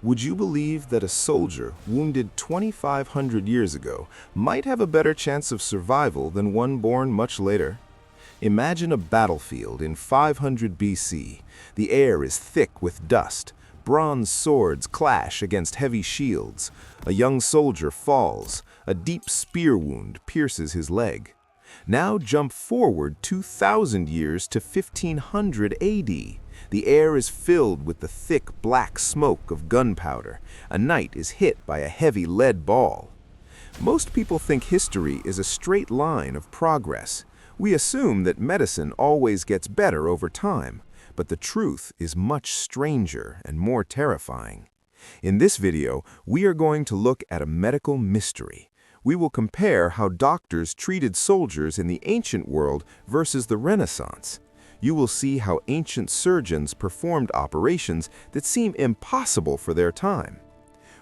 Would you believe that a soldier wounded 2,500 years ago might have a better chance of survival than one born much later? Imagine a battlefield in 500 BC. The air is thick with dust. Bronze swords clash against heavy shields. A young soldier falls. A deep spear wound pierces his leg. Now jump forward 2,000 years to 1500 AD. The air is filled with the thick black smoke of gunpowder. A knight is hit by a heavy lead ball. Most people think history is a straight line of progress. We assume that medicine always gets better over time, but the truth is much stranger and more terrifying. In this video, we are going to look at a medical mystery. We will compare how doctors treated soldiers in the ancient world versus the Renaissance. You will see how ancient surgeons performed operations that seem impossible for their time.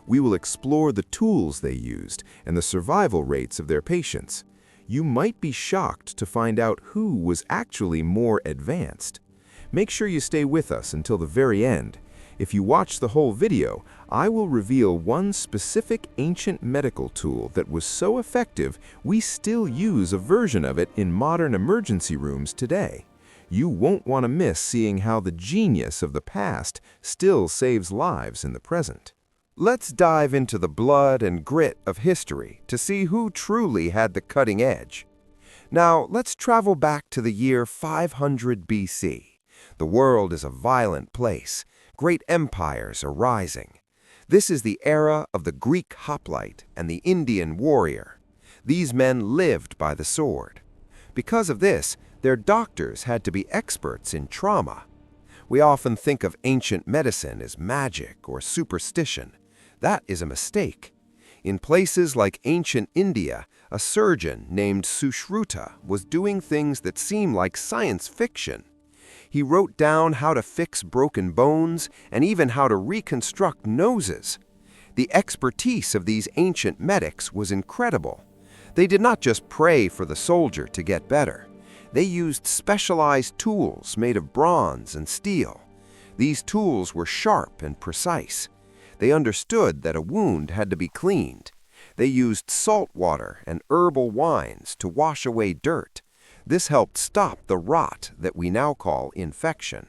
We will explore the tools they used and the survival rates of their patients. You might be shocked to find out who was actually more advanced. Make sure you stay with us until the very end. If you watch the whole video, I will reveal one specific ancient medical tool that was so effective we still use a version of it in modern emergency rooms today. You won't want to miss seeing how the genius of the past still saves lives in the present. Let's dive into the blood and grit of history to see who truly had the cutting edge. Now, let's travel back to the year 500 BC. The world is a violent place. Great empires are rising. This is the era of the Greek hoplite and the Indian warrior. These men lived by the sword. Because of this, their doctors had to be experts in trauma. We often think of ancient medicine as magic or superstition. That is a mistake. In places like ancient India, a surgeon named Sushruta was doing things that seem like science fiction. He wrote down how to fix broken bones and even how to reconstruct noses. The expertise of these ancient medics was incredible. They did not just pray for the soldier to get better. They used specialized tools made of bronze and steel. These tools were sharp and precise. They understood that a wound had to be cleaned. They used salt water and herbal wines to wash away dirt. This helped stop the rot that we now call infection.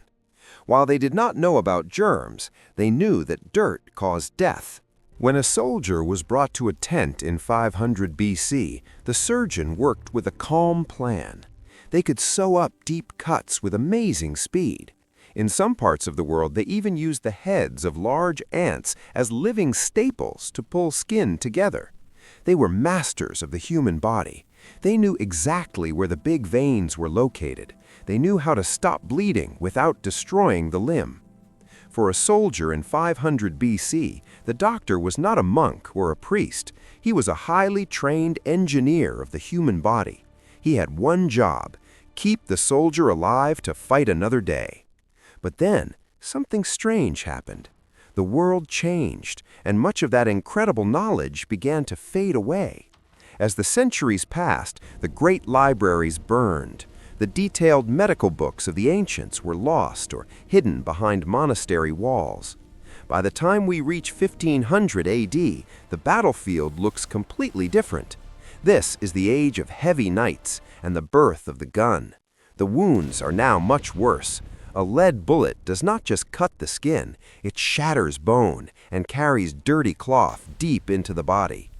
While they did not know about germs, they knew that dirt caused death. When a soldier was brought to a tent in 500 BC, the surgeon worked with a calm plan. They could sew up deep cuts with amazing speed. In some parts of the world, they even used the heads of large ants as living staples to pull skin together. They were masters of the human body. They knew exactly where the big veins were located. They knew how to stop bleeding without destroying the limb. For a soldier in 500 BC, the doctor was not a monk or a priest. He was a highly trained engineer of the human body. He had one job: keep the soldier alive to fight another day. But then, something strange happened. The world changed, and much of that incredible knowledge began to fade away. As the centuries passed, the great libraries burned. The detailed medical books of the ancients were lost or hidden behind monastery walls. By the time we reach 1500 AD, the battlefield looks completely different. This is the age of heavy knights and the birth of the gun. The wounds are now much worse. A lead bullet does not just cut the skin, it shatters bone and carries dirty cloth deep into the body.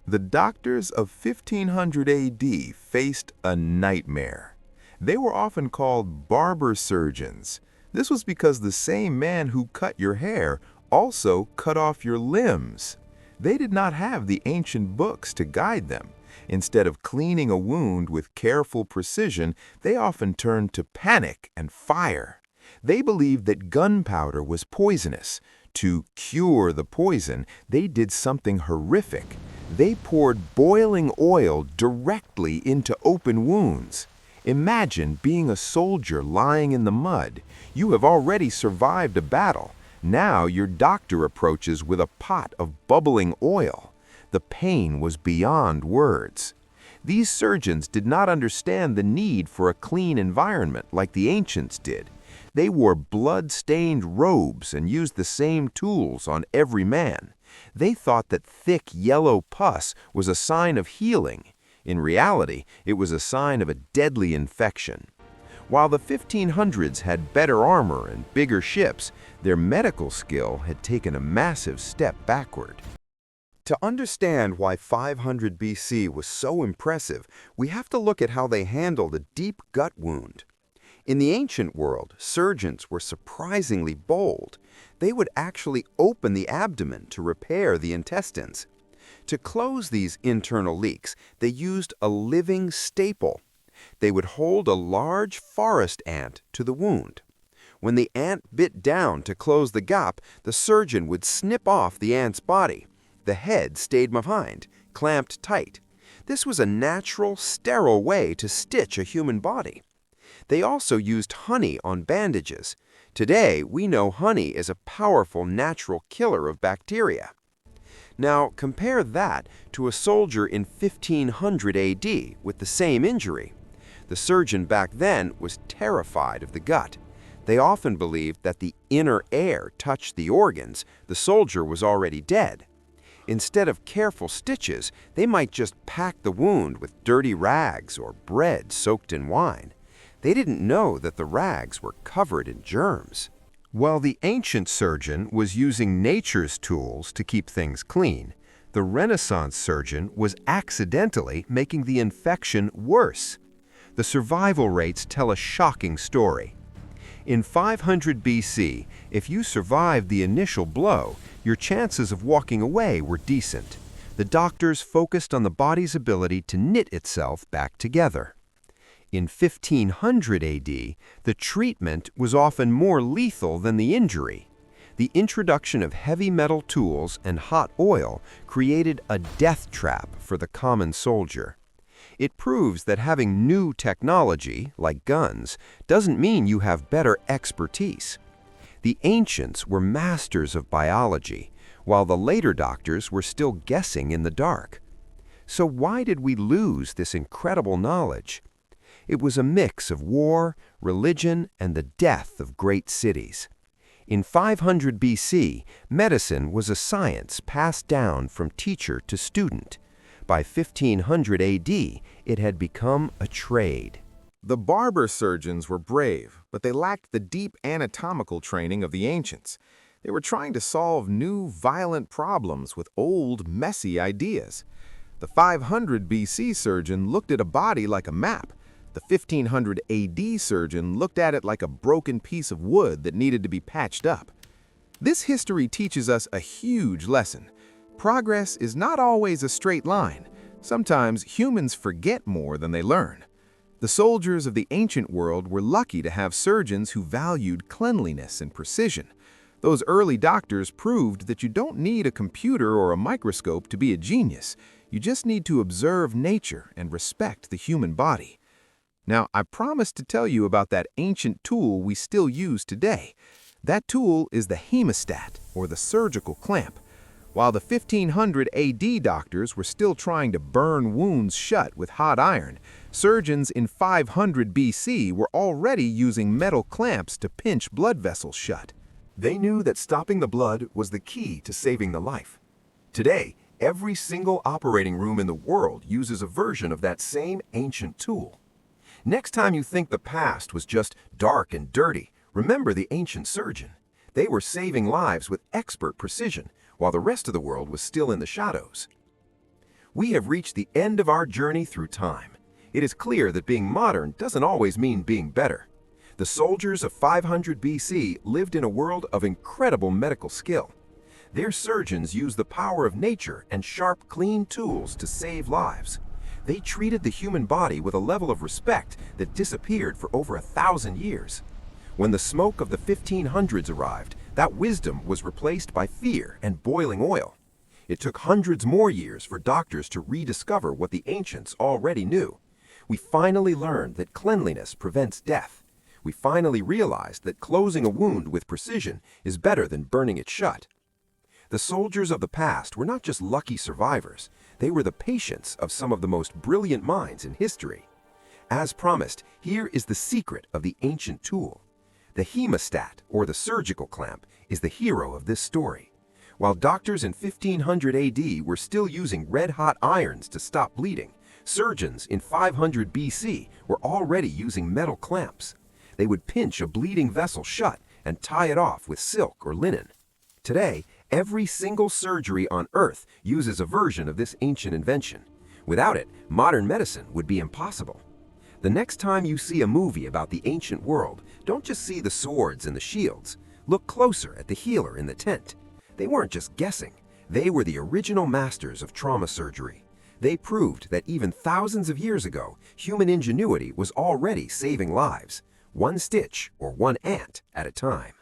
The doctors of 1500 AD faced a nightmare. They were often called barber-surgeons. This was because the same man who cut your hair also cut off your limbs. They did not have the ancient books to guide them. Instead of cleaning a wound with careful precision, they often turned to panic and fire. They believed that gunpowder was poisonous. To cure the poison, they did something horrific. They poured boiling oil directly into open wounds. Imagine being a soldier lying in the mud. You have already survived a battle. Now your doctor approaches with a pot of bubbling oil. The pain was beyond words. These surgeons did not understand the need for a clean environment like the ancients did. They wore blood-stained robes and used the same tools on every man. They thought that thick yellow pus was a sign of healing. In reality, it was a sign of a deadly infection. While the 1500s had better armor and bigger ships, their medical skill had taken a massive step backward. To understand why 500 BC was so impressive, we have to look at how they handled a deep gut wound. In the ancient world, surgeons were surprisingly bold. They would actually open the abdomen to repair the intestines. To close these internal leaks, they used a living staple. They would hold a large forest ant to the wound. When the ant bit down to close the gap, the surgeon would snip off the ant's body. The head stayed behind, clamped tight. This was a natural, sterile way to stitch a human body. They also used honey on bandages. Today, we know honey is a powerful natural killer of bacteria. Now, compare that to a soldier in 1500 AD with the same injury. The surgeon back then was terrified of the gut. They often believed that the inner air touched the organs, the soldier was already dead. Instead of careful stitches, they might just pack the wound with dirty rags or bread soaked in wine. They didn't know that the rags were covered in germs. While the ancient surgeon was using nature's tools to keep things clean, the Renaissance surgeon was accidentally making the infection worse. The survival rates tell a shocking story. In 500 BC, if you survived the initial blow, your chances of walking away were decent. The doctors focused on the body's ability to knit itself back together. In 1500 AD, the treatment was often more lethal than the injury. The introduction of heavy metal tools and hot oil created a death trap for the common soldier. It proves that having new technology, like guns, doesn't mean you have better expertise. The ancients were masters of biology, while the later doctors were still guessing in the dark. So why did we lose this incredible knowledge? It was a mix of war, religion, and the death of great cities. In 500 BC, medicine was a science passed down from teacher to student. By 1500 AD, it had become a trade. The barber-surgeons were brave, but they lacked the deep anatomical training of the ancients. They were trying to solve new, violent problems with old, messy ideas. The 500 BC surgeon looked at a body like a map. The 1500 AD surgeon looked at it like a broken piece of wood that needed to be patched up. This history teaches us a huge lesson. Progress is not always a straight line. Sometimes humans forget more than they learn. The soldiers of the ancient world were lucky to have surgeons who valued cleanliness and precision. Those early doctors proved that you don't need a computer or a microscope to be a genius. You just need to observe nature and respect the human body. Now, I promised to tell you about that ancient tool we still use today. That tool is the hemostat, or the surgical clamp. While the 1500 AD doctors were still trying to burn wounds shut with hot iron, surgeons in 500 BC were already using metal clamps to pinch blood vessels shut. They knew that stopping the blood was the key to saving the life. Today, every single operating room in the world uses a version of that same ancient tool. Next time you think the past was just dark and dirty, remember the ancient surgeon. They were saving lives with expert precision, while the rest of the world was still in the shadows. We have reached the end of our journey through time. It is clear that being modern doesn't always mean being better. The soldiers of 500 BC lived in a world of incredible medical skill. Their surgeons used the power of nature and sharp, clean tools to save lives. They treated the human body with a level of respect that disappeared for over 1,000 years. When the smoke of the 1500s arrived, that wisdom was replaced by fear and boiling oil. It took hundreds more years for doctors to rediscover what the ancients already knew. We finally learned that cleanliness prevents death. We finally realized that closing a wound with precision is better than burning it shut. The soldiers of the past were not just lucky survivors, they were the patients of some of the most brilliant minds in history. As promised, here is the secret of the ancient tool. The hemostat, or the surgical clamp, is the hero of this story. While doctors in 1500 AD were still using red-hot irons to stop bleeding, surgeons in 500 BC were already using metal clamps. They would pinch a bleeding vessel shut and tie it off with silk or linen. Today, every single surgery on Earth uses a version of this ancient invention. Without it, modern medicine would be impossible. The next time you see a movie about the ancient world, don't just see the swords and the shields. Look closer at the healer in the tent. They weren't just guessing. They were the original masters of trauma surgery. They proved that even thousands of years ago, human ingenuity was already saving lives, one stitch or one ant at a time.